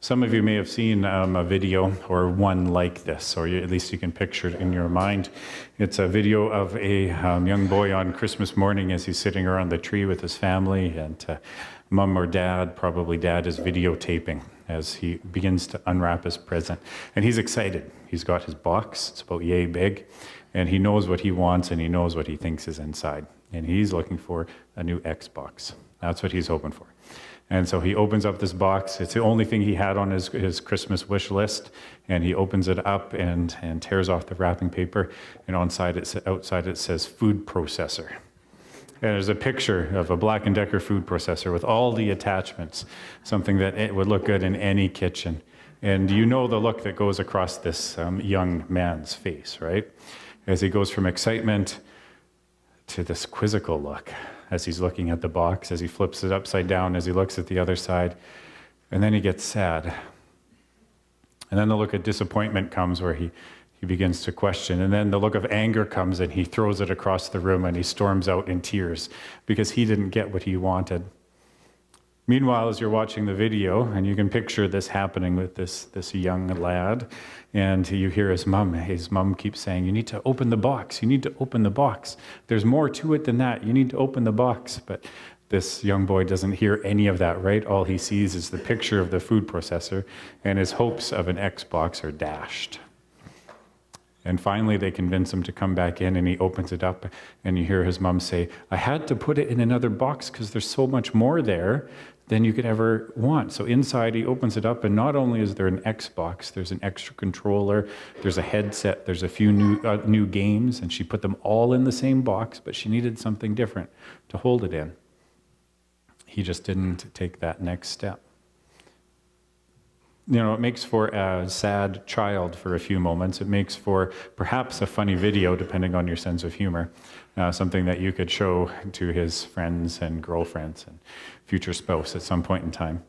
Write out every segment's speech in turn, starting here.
Some of you may have seen a video or one like this, or at least you can picture it in your mind. It's a video of a young boy on Christmas morning as he's sitting around the tree with his family, and mom or dad, probably dad, is videotaping as he begins to unwrap his present. And he's excited. He's got his box, it's about yay big, and he knows what he wants and he knows what he thinks is inside. And he's looking for a new Xbox. That's what he's hoping for. And so he opens up this box. It's the only thing he had on his Christmas wish list. And he opens it up and tears off the wrapping paper. And outside it says food processor. And there's a picture of a Black & Decker food processor with all the attachments, something that it would look good in any kitchen. And you know the look that goes across this young man's face, right? As he goes from excitement to this quizzical look as he's looking at the box, as he flips it upside down, as he looks at the other side, and then he gets sad. And then the look of disappointment comes where he begins to question, and then the look of anger comes and he throws it across the room and he storms out in tears because he didn't get what he wanted. Meanwhile, as you're watching the video, and you can picture this happening with this young lad, and you hear his mom keeps saying, you need to open the box, you need to open the box. There's more to it than that, you need to open the box. But this young boy doesn't hear any of that, right? All he sees is the picture of the food processor, and his hopes of an Xbox are dashed. And finally, they convince him to come back in, and he opens it up, and you hear his mom say, I had to put it in another box because there's so much more there than you could ever want. So inside, he opens it up, and not only is there an Xbox, there's an extra controller, there's a headset, there's a few new games, and she put them all in the same box, but she needed something different to hold it in. He just didn't take that next step. You know, it makes for a sad child for a few moments. It makes for perhaps a funny video, depending on your sense of humor, something that you could show to his friends and girlfriends and future spouse at some point in time.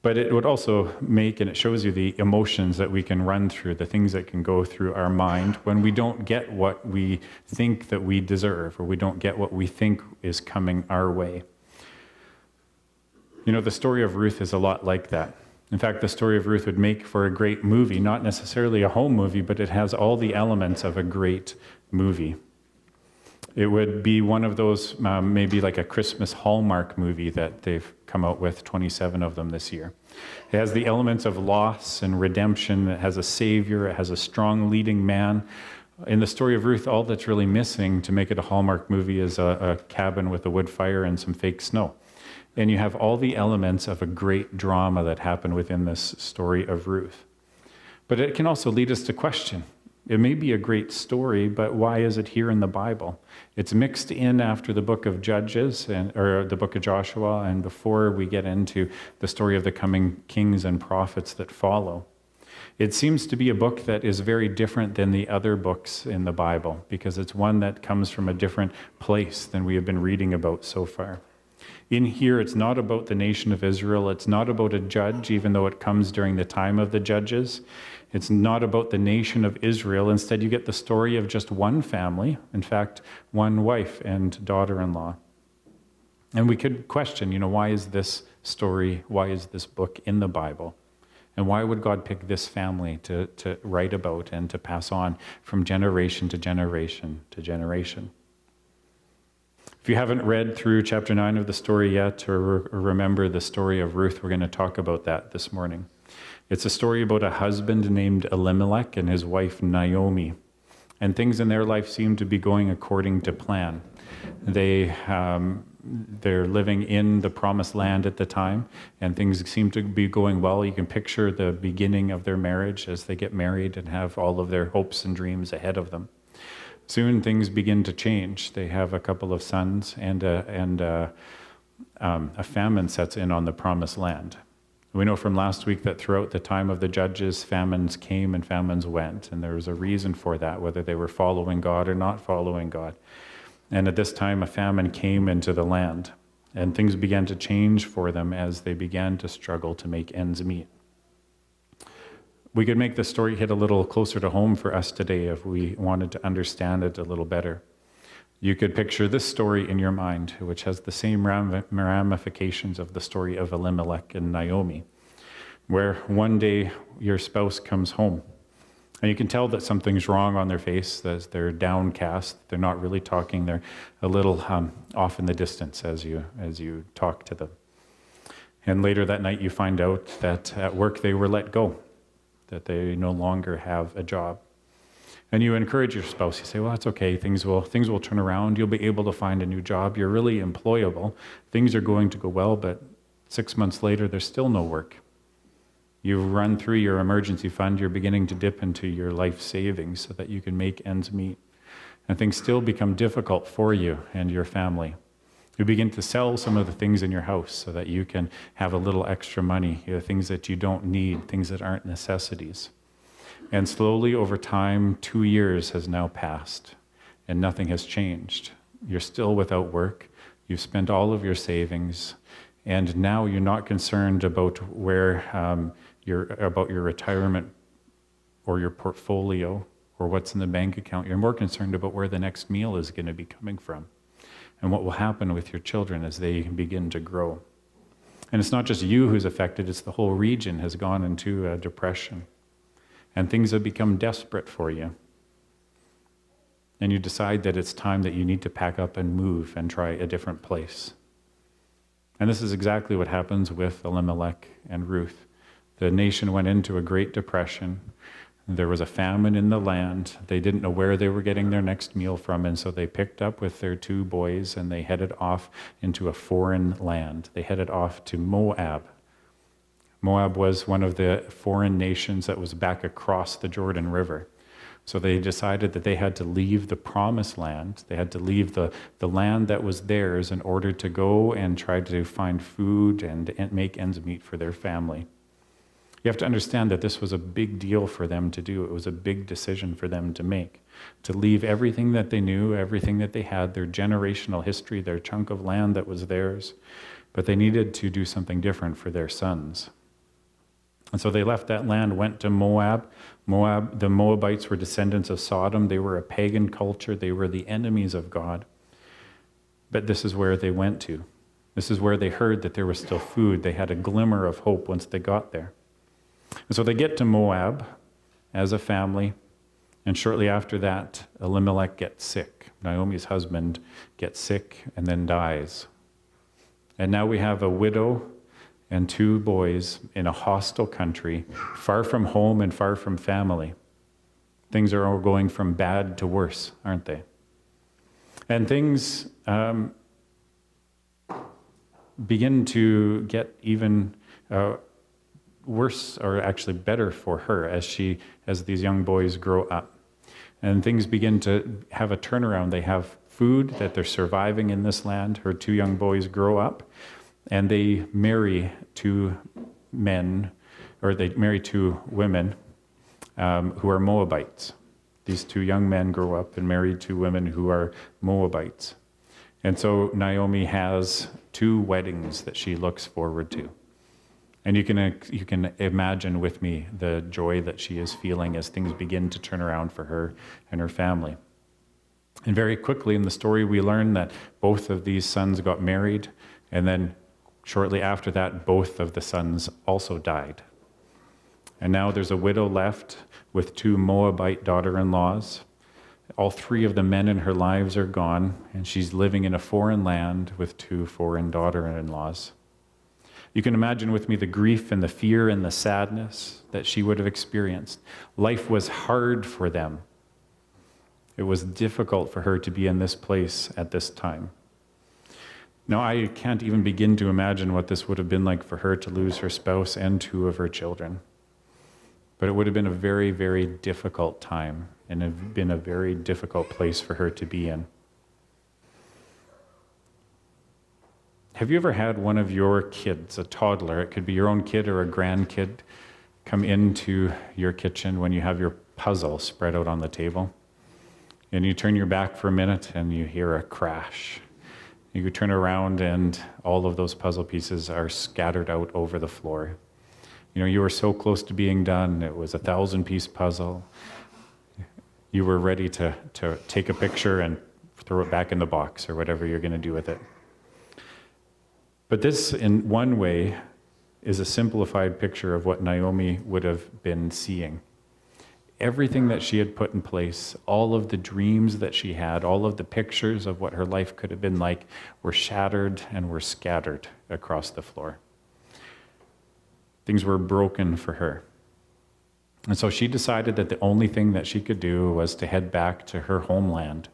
But it would also make, and it shows you the emotions that we can run through, the things that can go through our mind when we don't get what we think that we deserve, or we don't get what we think is coming our way. You know, the story of Ruth is a lot like that. In fact, the story of Ruth would make for a great movie, not necessarily a home movie, but it has all the elements of a great movie. It would be one of those, maybe like a Christmas Hallmark movie that they've come out with, 27 of them this year. It has the elements of loss and redemption. It has a savior. It has a strong leading man. In the story of Ruth, all that's really missing to make it a Hallmark movie is a cabin with a wood fire and some fake snow. And you have all the elements of a great drama that happened within this story of Ruth. But it can also lead us to question. It may be a great story, but why is it here in the Bible? It's mixed in after the book of Judges, or the book of Joshua, and before we get into the story of the coming kings and prophets that follow. It seems to be a book that is very different than the other books in the Bible, because it's one that comes from a different place than we have been reading about so far. In here, it's not about the nation of Israel. It's not about a judge, even though it comes during the time of the judges. It's not about the nation of Israel. Instead, you get the story of just one family, in fact, one wife and daughter-in-law. And we could question, why is this story, why is this book in the Bible? And why would God pick this family to write about and to pass on from generation to generation to generation? If you haven't read through chapter 9 of the story yet, or remember the story of Ruth, we're going to talk about that this morning. It's a story about a husband named Elimelech and his wife Naomi. And things in their life seem to be going according to plan. They're living in the promised land at the time, and things seem to be going well. You can picture the beginning of their marriage as they get married and have all of their hopes and dreams ahead of them. Soon things begin to change. They have a couple of sons, and a famine sets in on the promised land. We know from last week that throughout the time of the judges, famines came and famines went, and there was a reason for that, whether they were following God or not following God. And at this time, a famine came into the land, and things began to change for them as they began to struggle to make ends meet. We could make the story hit a little closer to home for us today if we wanted to understand it a little better. You could picture this story in your mind, which has the same ramifications of the story of Elimelech and Naomi. where one day your spouse comes home and you can tell that something's wrong on their face, that they're downcast, they're not really talking, they're a little off in the distance as you talk to them. And later that night you find out that at work they were let go, that they no longer have a job. And you encourage your spouse, you say, well, that's okay, things will turn around, you'll be able to find a new job, you're really employable, things are going to go well, but 6 months later there's still no work. You've run through your emergency fund, you're beginning to dip into your life savings so that you can make ends meet. And things still become difficult for you and your family. You begin to sell some of the things in your house so that you can have a little extra money, things that you don't need, things that aren't necessities. And slowly over time, 2 years has now passed and nothing has changed. You're still without work. You've spent all of your savings, and now you're not concerned about about your retirement or your portfolio or what's in the bank account. You're more concerned about where the next meal is going to be coming from and what will happen with your children as they begin to grow. And it's not just you who's affected, it's the whole region has gone into a depression. And things have become desperate for you. And you decide that it's time that you need to pack up and move and try a different place. And this is exactly what happens with Elimelech and Ruth. The nation went into a great depression. There was a famine in the land. They didn't know where they were getting their next meal from, and so they picked up with their 2 boys and they headed off into a foreign land. They headed off to Moab. Moab was one of the foreign nations that was back across the Jordan River. So they decided that they had to leave the promised land. They had to leave the land that was theirs in order to go and try to find food and make ends meet for their family. You have to understand that this was a big deal for them to do. It was a big decision for them to make, to leave everything that they knew, everything that they had, their generational history, their chunk of land that was theirs. But they needed to do something different for their sons. And so they left that land, went to Moab. The Moabites were descendants of Sodom. They were a pagan culture. They were the enemies of God. But this is where they went to. This is where they heard that there was still food. They had a glimmer of hope once they got there. And so they get to Moab as a family. And shortly after that, Elimelech gets sick. Naomi's husband gets sick and then dies. And now we have a widow and 2 boys in a hostile country, far from home and far from family. Things are all going from bad to worse, aren't they? And things begin to get even worse, or actually better for her as these young boys grow up. And things begin to have a turnaround. They have food that they're surviving in this land. Her 2 young boys grow up. And they marry 2 men, or they marry 2 women who are Moabites. These 2 young men grow up and marry 2 women who are Moabites. And so Naomi has 2 weddings that she looks forward to. And you can imagine with me the joy that she is feeling as things begin to turn around for her and her family. And very quickly in the story we learn that both of these sons got married, and then shortly after that, both of the sons also died. And now there's a widow left with 2 Moabite daughter-in-laws. All 3 of the men in her lives are gone, and she's living in a foreign land with 2 foreign daughter-in-laws. You can imagine with me the grief and the fear and the sadness that she would have experienced. Life was hard for them. It was difficult for her to be in this place at this time. Now, I can't even begin to imagine what this would have been like for her to lose her spouse and 2 of her children. But it would have been a very, very difficult time, and have been a very difficult place for her to be in. Have you ever had one of your kids, a toddler, it could be your own kid or a grandkid, come into your kitchen when you have your puzzle spread out on the table? And you turn your back for a minute and you hear a crash. You could turn around and all of those puzzle pieces are scattered out over the floor. You know, you were so close to being done. It was a 1,000-piece puzzle. You were ready to take a picture and throw it back in the box or whatever you're going to do with it. But this, in one way, is a simplified picture of what Naomi would have been seeing. Everything that she had put in place, all of the dreams that she had, all of the pictures of what her life could have been like were shattered and were scattered across the floor. Things were broken for her. And so she decided that the only thing that she could do was to head back to her homeland,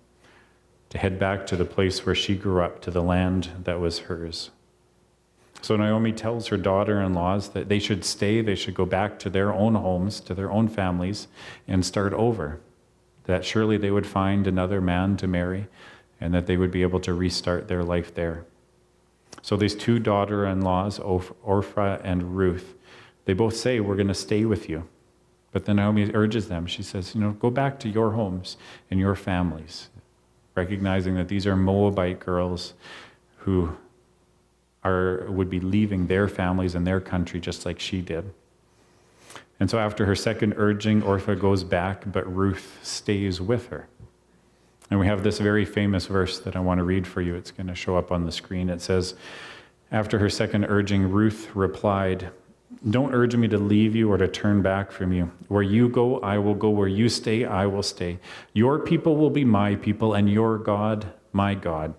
to head back to the place where she grew up, to the land that was hers. So Naomi tells her daughter-in-laws that they should stay, they should go back to their own homes, to their own families, and start over. That surely they would find another man to marry, and that they would be able to restart their life there. So these two daughter-in-laws, Orpah and Ruth, they both say, we're going to stay with you. But then Naomi urges them, she says, go back to your homes and your families, recognizing that these are Moabite girls who would be leaving their families and their country just like she did. And so after her second urging, Orpah goes back, but Ruth stays with her. And we have this very famous verse that I want to read for you. It's going to show up on the screen. It says, after her second urging, Ruth replied, don't urge me to leave you or to turn back from you. Where you go, I will go. Where you stay, I will stay. Your people will be my people, and your God, my God.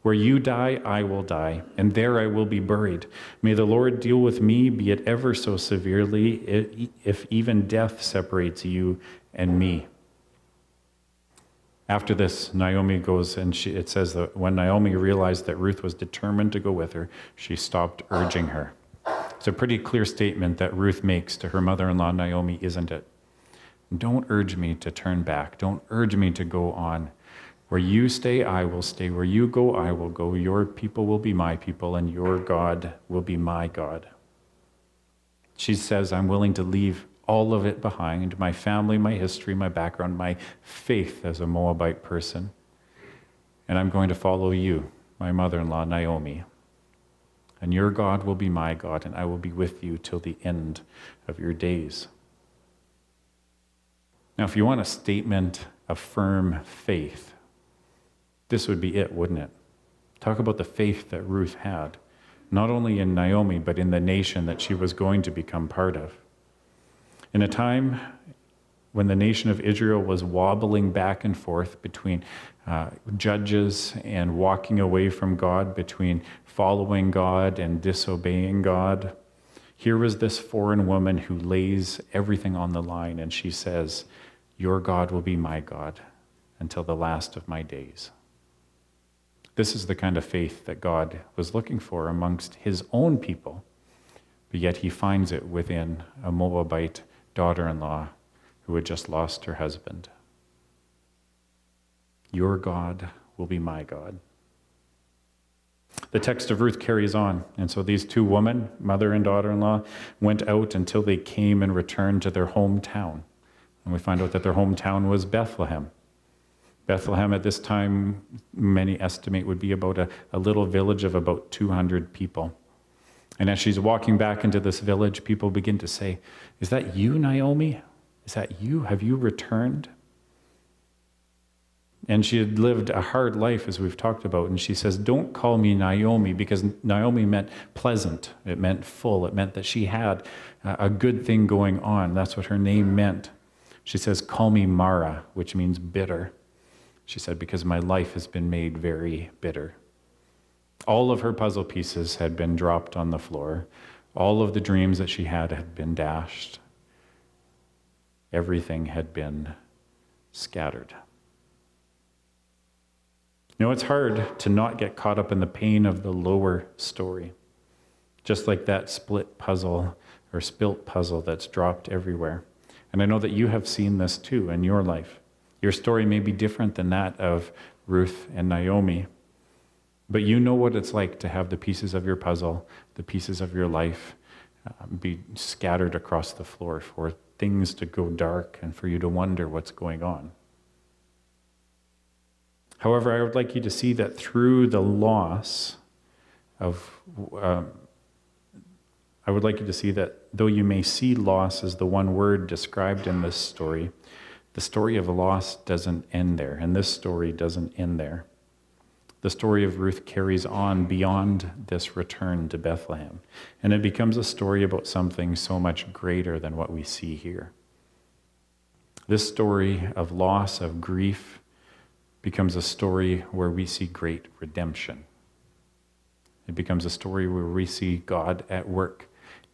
Where you die, I will die, and there I will be buried. May the Lord deal with me, be it ever so severely, if even death separates you and me. After this, Naomi goes, and it says that when Naomi realized that Ruth was determined to go with her, she stopped urging her. It's a pretty clear statement that Ruth makes to her mother-in-law, Naomi, isn't it? Don't urge me to turn back. Don't urge me to go on. Where you stay, I will stay. Where you go, I will go. Your people will be my people, and your God will be my God. She says, I'm willing to leave all of it behind, my family, my history, my background, my faith as a Moabite person. And I'm going to follow you, my mother-in-law, Naomi. And your God will be my God, and I will be with you till the end of your days. Now, if you want a statement of firm faith, this would be it, wouldn't it? Talk about the faith that Ruth had, not only in Naomi, but in the nation that she was going to become part of. In a time when the nation of Israel was wobbling back and forth between judges and walking away from God, between following God and disobeying God, here was this foreign woman who lays everything on the line, and she says, your God will be my God until the last of my days. This is the kind of faith that God was looking for amongst his own people, but yet he finds it within a Moabite daughter-in-law who had just lost her husband. Your God will be my God. The text of Ruth carries on, and so these two women, mother and daughter-in-law, went out until they came and returned to their hometown. And we find out that their hometown was Bethlehem. Bethlehem at this time, many estimate, would be about a little village of about 200 people. And as she's walking back into this village, people begin to say, is that you, Naomi? Is that you? Have you returned? And she had lived a hard life, as we've talked about. And she says, don't call me Naomi, because Naomi meant pleasant. It meant full. It meant that she had a good thing going on. That's what her name meant. She says, call me Mara, which means bitter. She said, because my life has been made very bitter. All of her puzzle pieces had been dropped on the floor. All of the dreams that she had been dashed. Everything had been scattered. You know, it's hard to not get caught up in the pain of the lower story. Just like that split puzzle or spilt puzzle that's dropped everywhere. And I know that you have seen this too in your life. Your story may be different than that of Ruth and Naomi, but you know what it's like to have the pieces of your puzzle, the pieces of your life be scattered across the floor, for things to go dark and for you to wonder what's going on. However, I would like you to see that through the loss of, I would like you to see that though you may see loss as the one word described in this story, the story of loss doesn't end there, and this story doesn't end there. The story of Ruth carries on beyond this return to Bethlehem, and it becomes a story about something so much greater than what we see here. This story of loss, of grief, becomes a story where we see great redemption. It becomes a story where we see God at work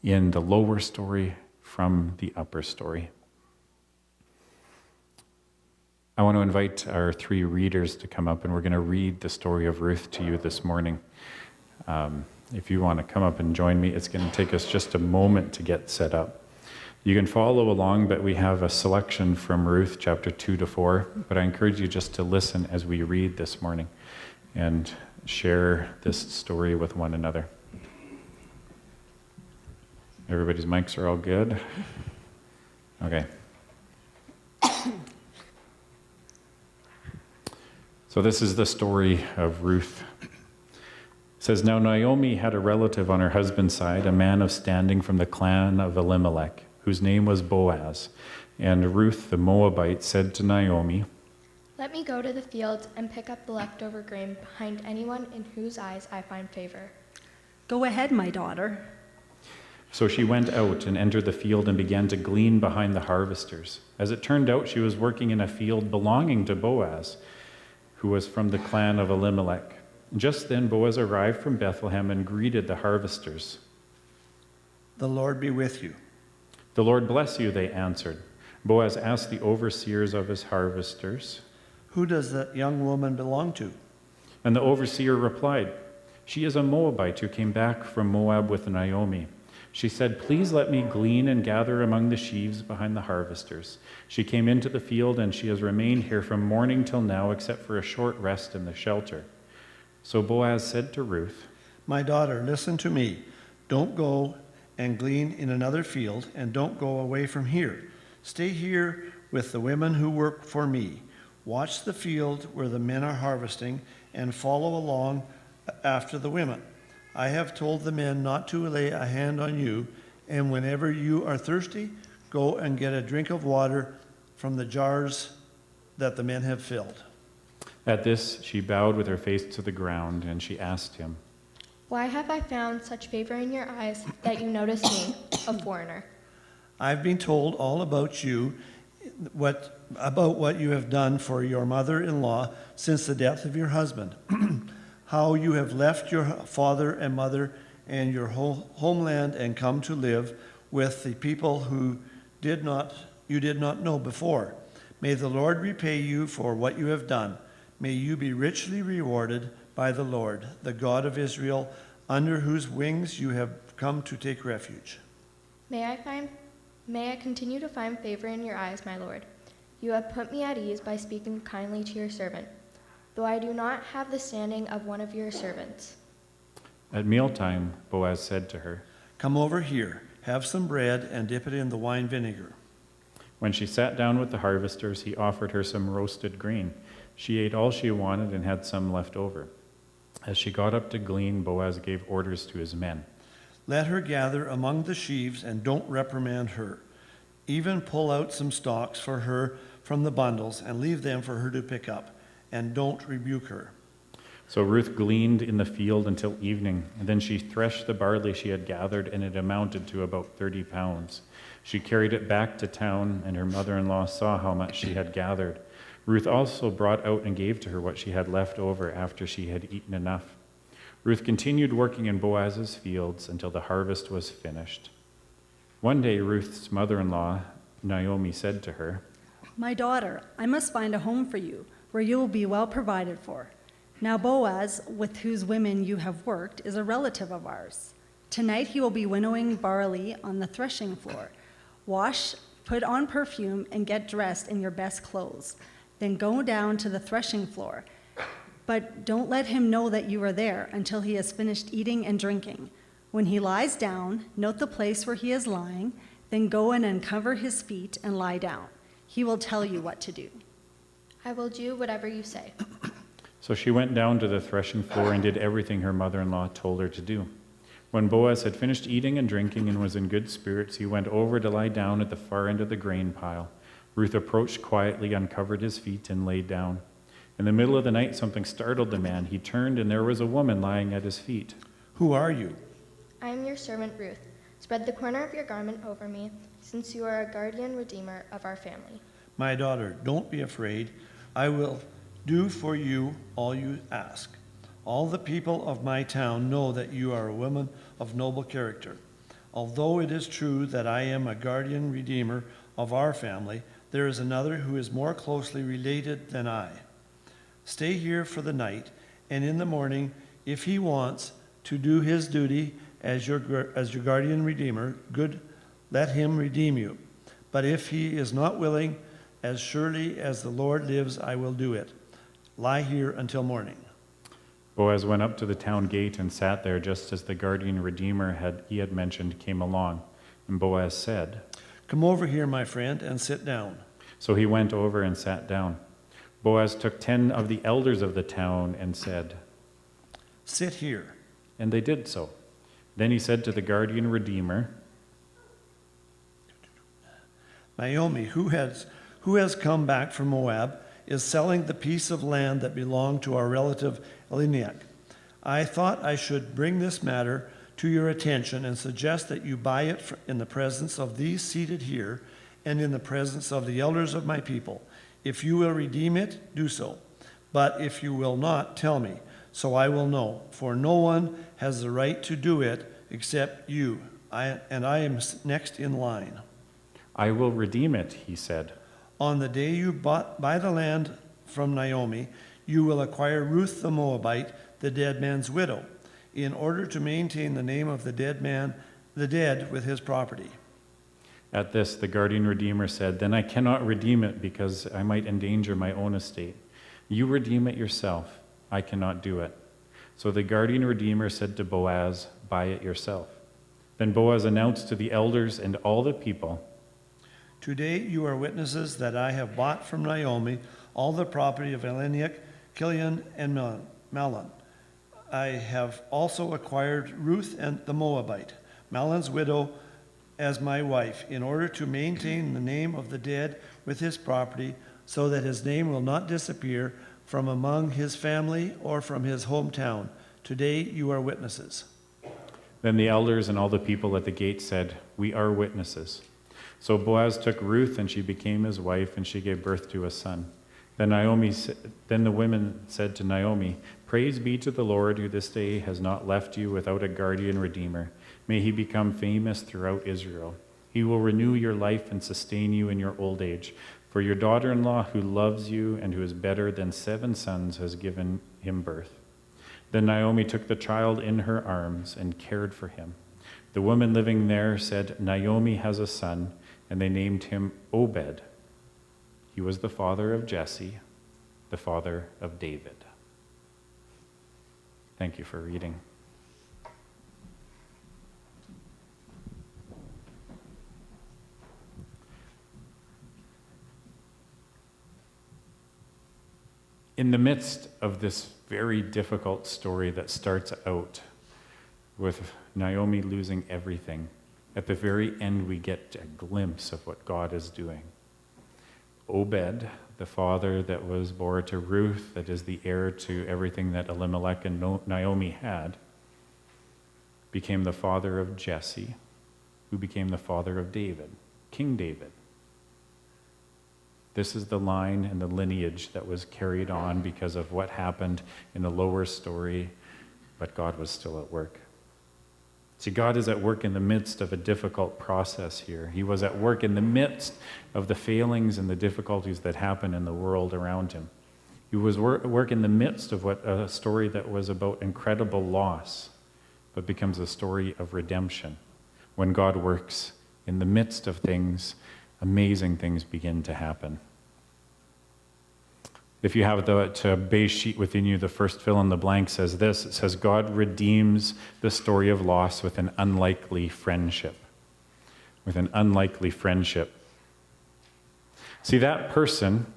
in the lower story from the upper story. I want to invite our three readers to come up, and we're going to read the story of Ruth to you this morning. If you want to come up and join me, it's going to take us just a moment to get set up. You can follow along, but we have a selection from Ruth chapter 2 to 4, but I encourage you just to listen as we read this morning and share this story with one another. Everybody's mics are all good? Okay. So this is the story of Ruth. It says, "Now Naomi had a relative on her husband's side, a man of standing from the clan of Elimelech, whose name was Boaz. And Ruth the Moabite said to Naomi, 'Let me go to the fields and pick up the leftover grain behind anyone in whose eyes I find favor.' 'Go ahead, my daughter.' So she went out and entered the field and began to glean behind the harvesters. As it turned out, she was working in a field belonging to Boaz, who was from the clan of Elimelech. Just then Boaz arrived from Bethlehem and greeted the harvesters. 'The Lord be with you.' 'The Lord bless you,' they answered. Boaz asked the overseers of his harvesters, 'Who does that young woman belong to?' And the overseer replied, 'She is a Moabite who came back from Moab with Naomi. She said, "Please let me glean and gather among the sheaves behind the harvesters." She came into the field, and she has remained here from morning till now, except for a short rest in the shelter.' So Boaz said to Ruth, 'My daughter, listen to me. Don't go and glean in another field, and don't go away from here. Stay here with the women who work for me. Watch the field where the men are harvesting, and follow along after the women. I have told the men not to lay a hand on you, and whenever you are thirsty, go and get a drink of water from the jars that the men have filled.' At this, she bowed with her face to the ground, and she asked him, 'Why have I found such favor in your eyes that you notice me, a foreigner?' 'I've been told all about you, what you have done for your mother-in-law since the death of your husband, how you have left your father and mother and your homeland and come to live with the people who you did not know before. May the Lord repay you for what you have done. May you be richly rewarded by the Lord, the God of Israel, under whose wings you have come to take refuge.' May I continue to find favor in your eyes, my lord. You have put me at ease by speaking kindly to your servant, though I do not have the standing of one of your servants." At mealtime, Boaz said to her, 'Come over here, have some bread and dip it in the wine vinegar.' When she sat down with the harvesters, he offered her some roasted grain. She ate all she wanted and had some left over. As she got up to glean, Boaz gave orders to his men. 'Let her gather among the sheaves and don't reprimand her. Even pull out some stalks for her from the bundles and leave them for her to pick up, and don't rebuke her.' So Ruth gleaned in the field until evening, and then she threshed the barley she had gathered, and it amounted to about 30 pounds. She carried it back to town, and her mother-in-law saw how much she had gathered. Ruth also brought out and gave to her what she had left over after she had eaten enough. Ruth continued working in Boaz's fields until the harvest was finished. One day, Ruth's mother-in-law, Naomi, said to her, "My daughter, I must find a home for you, where you will be well provided for. Now Boaz, with whose women you have worked, is a relative of ours. Tonight he will be winnowing barley on the threshing floor. Wash, put on perfume, and get dressed in your best clothes. Then go down to the threshing floor. But don't let him know that you are there until he has finished eating and drinking. When he lies down, note the place where he is lying, then go and uncover his feet and lie down. He will tell you what to do." "I will do whatever you say." So she went down to the threshing floor and did everything her mother-in-law told her to do. When Boaz had finished eating and drinking and was in good spirits, he went over to lie down at the far end of the grain pile. Ruth approached quietly, uncovered his feet, and lay down. In the middle of the night, something startled the man. He turned, and there was a woman lying at his feet. Who are you? I am your servant Ruth. Spread the corner of your garment over me, since you are a guardian redeemer of our family. My daughter, don't be afraid. I will do for you all you ask. All the people of my town know that you are a woman of noble character. Although it is true that I am a guardian redeemer of our family, there is another who is more closely related than I. Stay here for the night, and in the morning, if he wants to do his duty as your guardian redeemer, good, let him redeem you. But if he is not willing, as surely as the Lord lives, I will do it. Lie here until morning. Boaz went up to the town gate and sat there just as the guardian redeemer he had mentioned came along. And Boaz said, Come over here, my friend, and sit down. So he went over and sat down. Boaz took 10 of the elders of the town and said, Sit here. and they did so. Then he said to the guardian redeemer, Naomi, who has come back from Moab, is selling the piece of land that belonged to our relative Elimelech. I thought I should bring this matter to your attention and suggest that you buy it in the presence of these seated here and in the presence of the elders of my people. If you will redeem it, do so. But if you will not, tell me, so I will know. For no one has the right to do it except you, and I am next in line. I will redeem it, he said. On the day you buy the land from Naomi, you will acquire Ruth the Moabite, the dead man's widow, in order to maintain the name of the dead with his property. At this, the guardian redeemer said, Then I cannot redeem it because I might endanger my own estate. You redeem it yourself. I cannot do it. So the guardian redeemer said to Boaz, Buy it yourself. Then Boaz announced to the elders and all the people, Today you are witnesses that I have bought from Naomi all the property of Elimelech, Kilion, and Mahlon. I have also acquired Ruth and the Moabite, Mahlon's widow, as my wife, in order to maintain the name of the dead with his property, so that his name will not disappear from among his family or from his hometown. Today you are witnesses. Then the elders and all the people at the gate said, We are witnesses. So Boaz took Ruth, and she became his wife, and she gave birth to a son. Then the women said to Naomi, Praise be to the Lord, who this day has not left you without a guardian redeemer. May he become famous throughout Israel. He will renew your life and sustain you in your old age. For your daughter-in-law, who loves you and who is better than 7 sons, has given him birth. Then Naomi took the child in her arms and cared for him. The woman living there said, Naomi has a son, and they named him Obed. He was the father of Jesse, the father of David. Thank you for reading. In the midst of this very difficult story that starts out with Naomi losing everything, at the very end we get a glimpse of what God is doing. Obed, the father that was born to Ruth, that is the heir to everything that Elimelech and Naomi had, became the father of Jesse, who became the father of David, King David. This is the line and the lineage that was carried on because of what happened in the lower story, but God was still at work. See, God is at work in the midst of a difficult process here. He was at work in the midst of the failings and the difficulties that happen in the world around him. He was at work in the midst of a story that was about incredible loss, but becomes a story of redemption. When God works in the midst of things, amazing things begin to happen. If you have the base sheet within you, the first fill in the blank says this. It says, God redeems the story of loss with an unlikely friendship. With an unlikely friendship. See, that person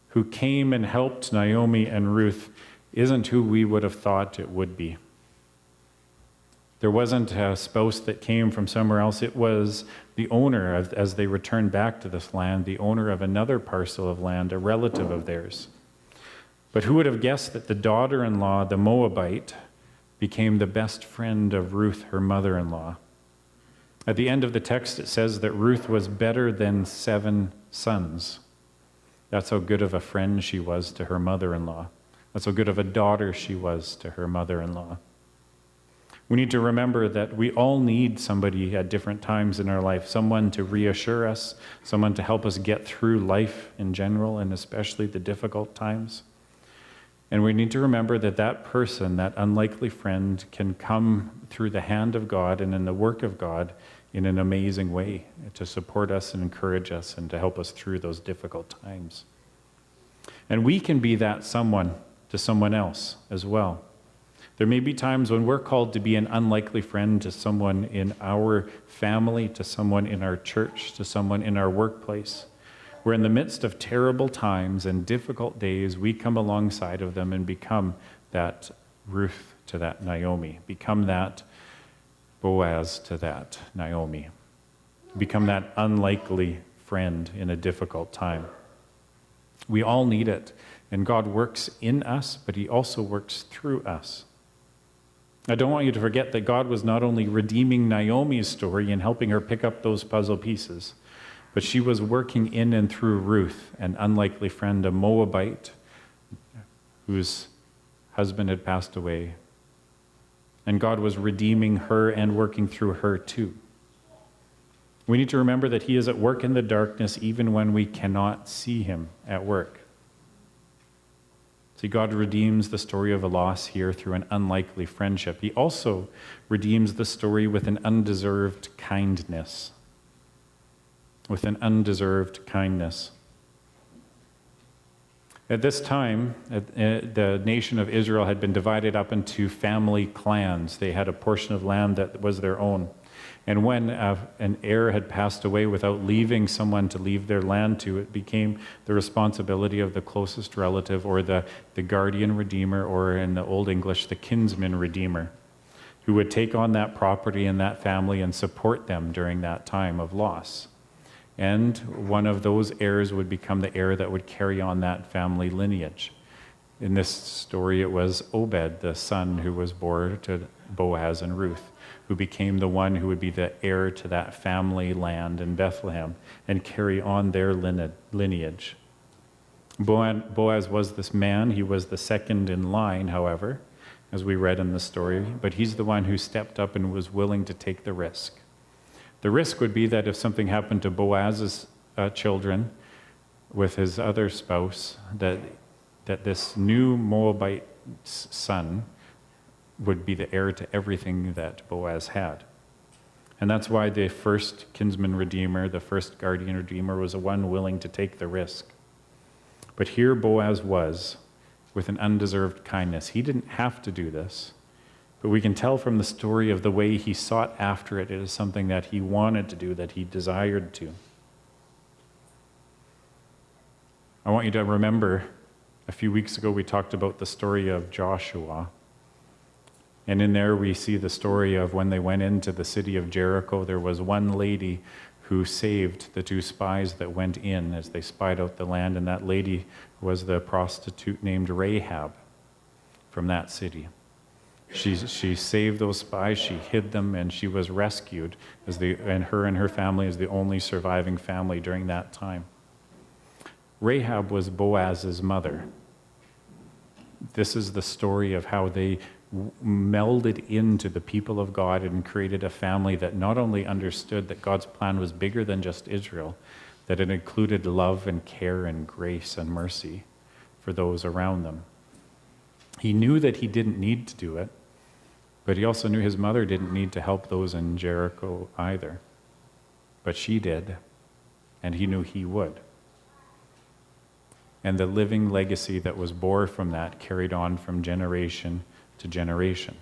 who came and helped Naomi and Ruth isn't who we would have thought it would be. There wasn't a spouse that came from somewhere else. It was the owner, as they returned back to this land, the owner of another parcel of land, a relative of theirs. But who would have guessed that the daughter-in-law, the Moabite, became the best friend of Ruth, her mother-in-law? At the end of the text, it says that Ruth was better than 7 sons. That's how good of a friend she was to her mother-in-law. That's how good of a daughter she was to her mother-in-law. We need to remember that we all need somebody at different times in our life, someone to reassure us, someone to help us get through life in general, and especially the difficult times. And we need to remember that that person, that unlikely friend, can come through the hand of God and in the work of God in an amazing way to support us and encourage us and to help us through those difficult times. And we can be that someone to someone else as well. There may be times when we're called to be an unlikely friend to someone in our family, to someone in our church, to someone in our workplace. Where in the midst of terrible times and difficult days, we come alongside of them and become that Ruth to that Naomi, become that Boaz to that Naomi, become that unlikely friend in a difficult time. We all need it, and God works in us, but he also works through us. I don't want you to forget that God was not only redeeming Naomi's story and helping her pick up those puzzle pieces, but she was working in and through Ruth, an unlikely friend, a Moabite whose husband had passed away. And God was redeeming her and working through her too. We need to remember that he is at work in the darkness even when we cannot see him at work. See, God redeems the story of a loss here through an unlikely friendship. He also redeems the story with an undeserved kindness. With an undeserved kindness. At this time, the nation of Israel had been divided up into family clans. They had a portion of land that was their own. And when an heir had passed away without leaving someone to leave their land to, it became the responsibility of the closest relative or the guardian redeemer, or in the Old English, the kinsman redeemer, who would take on that property and that family and support them during that time of loss. And one of those heirs would become the heir that would carry on that family lineage. In this story, it was Obed, the son who was born to Boaz and Ruth, who became the one who would be the heir to that family land in Bethlehem and carry on their lineage. Boaz was this man. He was the second in line, however, as we read in the story, but he's the one who stepped up and was willing to take the risk. The risk would be that if something happened to Boaz's children with his other spouse, that this new Moabite son would be the heir to everything that Boaz had. And that's why the first kinsman redeemer, the first guardian redeemer, was the one willing to take the risk. But here Boaz was, with an undeserved kindness. He didn't have to do this. But we can tell from the story of the way he sought after it, it is something that he wanted to do, that he desired to. I want you to remember, a few weeks ago we talked about the story of Joshua. And in there we see the story of when they went into the city of Jericho, there was one lady who saved the 2 spies that went in as they spied out the land, and that lady was the prostitute named Rahab from that city. She saved those spies, she hid them, and she was rescued, and her family is the only surviving family during that time. Rahab was Boaz's mother. This is the story of how they melded into the people of God and created a family that not only understood that God's plan was bigger than just Israel, that it included love and care and grace and mercy for those around them. He knew that he didn't need to do it, but he also knew his mother didn't need to help those in Jericho either. But she did, and he knew he would. And the living legacy that was born from that carried on from generation to generation.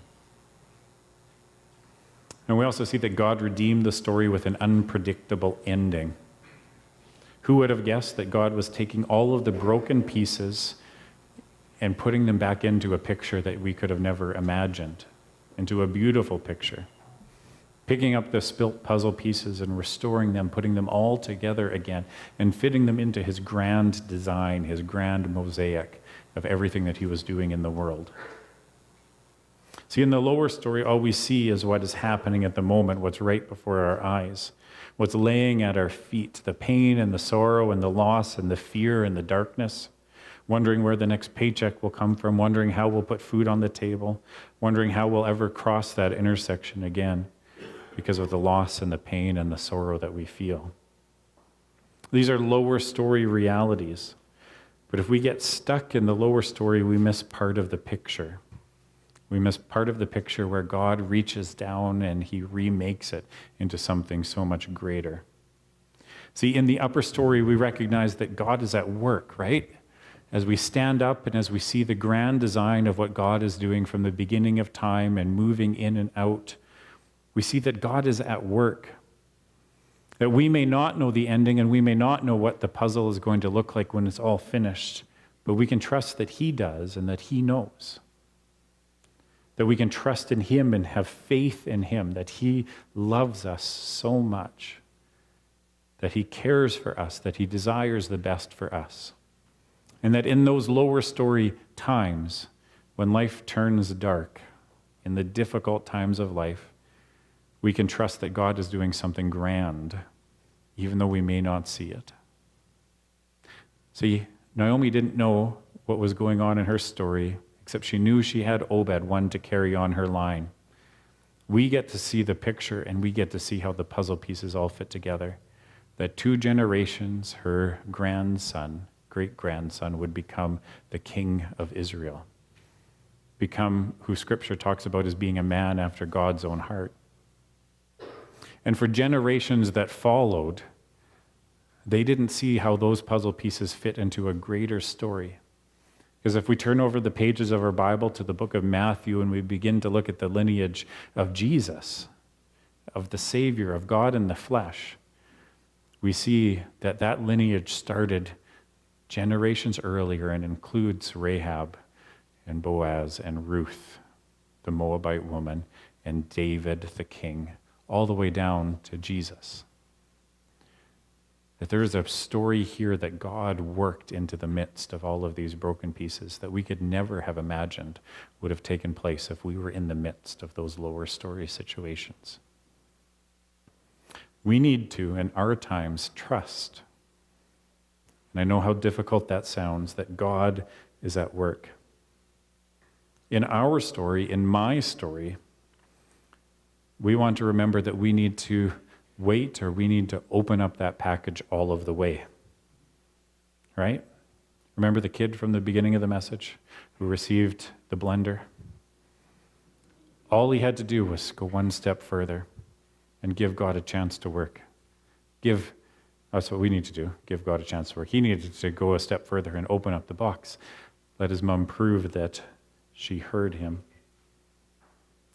And we also see that God redeemed the story with an unpredictable ending. Who would have guessed that God was taking all of the broken pieces and putting them back into a picture that we could have never imagined, into a beautiful picture. Picking up the spilt puzzle pieces and restoring them, putting them all together again, and fitting them into his grand design, his grand mosaic, of everything that he was doing in the world. See, in the lower story, all we see is what is happening at the moment, what's right before our eyes, what's laying at our feet, the pain and the sorrow and the loss and the fear and the darkness, wondering where the next paycheck will come from, wondering how we'll put food on the table, wondering how we'll ever cross that intersection again because of the loss and the pain and the sorrow that we feel. These are lower story realities. But if we get stuck in the lower story, we miss part of the picture. We miss part of the picture where God reaches down and he remakes it into something so much greater. See, in the upper story, we recognize that God is at work, right? As we stand up and as we see the grand design of what God is doing from the beginning of time and moving in and out, we see that God is at work. That we may not know the ending and we may not know what the puzzle is going to look like when it's all finished, but we can trust that he does and that he knows. That we can trust in him and have faith in him, that he loves us so much, that he cares for us, that he desires the best for us. And that in those lower story times, when life turns dark, in the difficult times of life, we can trust that God is doing something grand, even though we may not see it. See, Naomi didn't know what was going on in her story, except she knew she had Obed, one to carry on her line. We get to see the picture and we get to see how the puzzle pieces all fit together. That 2 generations, her grandson, great-grandson, would become the king of Israel. Become who Scripture talks about as being a man after God's own heart. And for generations that followed, they didn't see how those puzzle pieces fit into a greater story. Because if we turn over the pages of our Bible to the book of Matthew and we begin to look at the lineage of Jesus, of the Savior, of God in the flesh, we see that that lineage started generations earlier and includes Rahab and Boaz and Ruth, the Moabite woman, and David the king, all the way down to Jesus. That there is a story here that God worked into the midst of all of these broken pieces that we could never have imagined would have taken place if we were in the midst of those lower story situations. We need to, in our times, trust. And I know how difficult that sounds, that God is at work. In our story, in my story, we want to remember that we need to wait, or we need to open up that package all of the way. Right? Remember the kid from the beginning of the message who received the blender? All he had to do was go one step further and give God a chance to work. That's what we need to do, give God a chance to work. He needed to go a step further and open up the box. Let his mom prove that she heard him.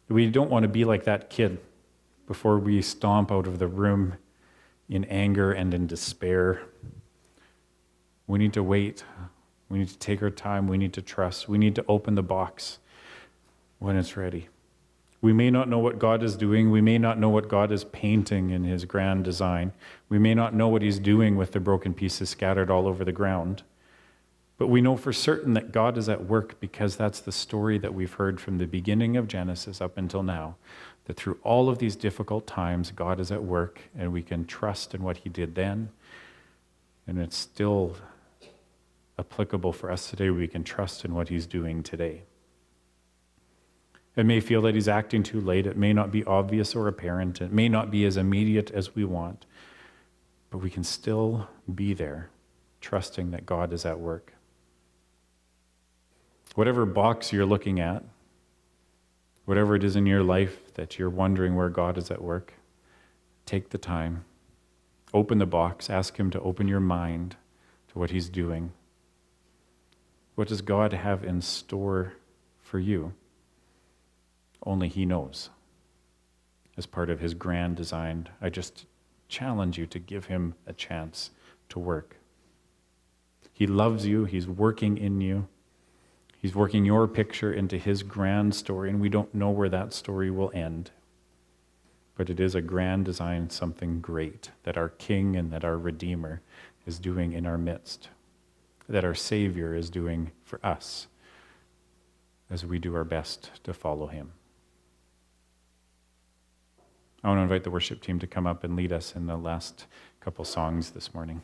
We don't want to be like that kid before we stomp out of the room in anger and in despair. We need to wait. We need to take our time. We need to trust. We need to open the box when it's ready. We may not know what God is doing. We may not know what God is painting in his grand design. We may not know what he's doing with the broken pieces scattered all over the ground. But we know for certain that God is at work, because that's the story that we've heard from the beginning of Genesis up until now. That through all of these difficult times, God is at work, and we can trust in what he did then. And it's still applicable for us today. We can trust in what he's doing today. It may feel that he's acting too late. It may not be obvious or apparent. It may not be as immediate as we want. But we can still be there, trusting that God is at work. Whatever box you're looking at, whatever it is in your life that you're wondering where God is at work, take the time, open the box, ask him to open your mind to what he's doing. What does God have in store for you? Only he knows. As part of his grand design, I just challenge you to give him a chance to work. He loves you. He's working in you. He's working your picture into his grand story, and we don't know where that story will end. But it is a grand design, something great that our King and that our Redeemer is doing in our midst. that our Savior is doing for us as we do our best to follow him. I want to invite the worship team to come up and lead us in the last couple songs this morning.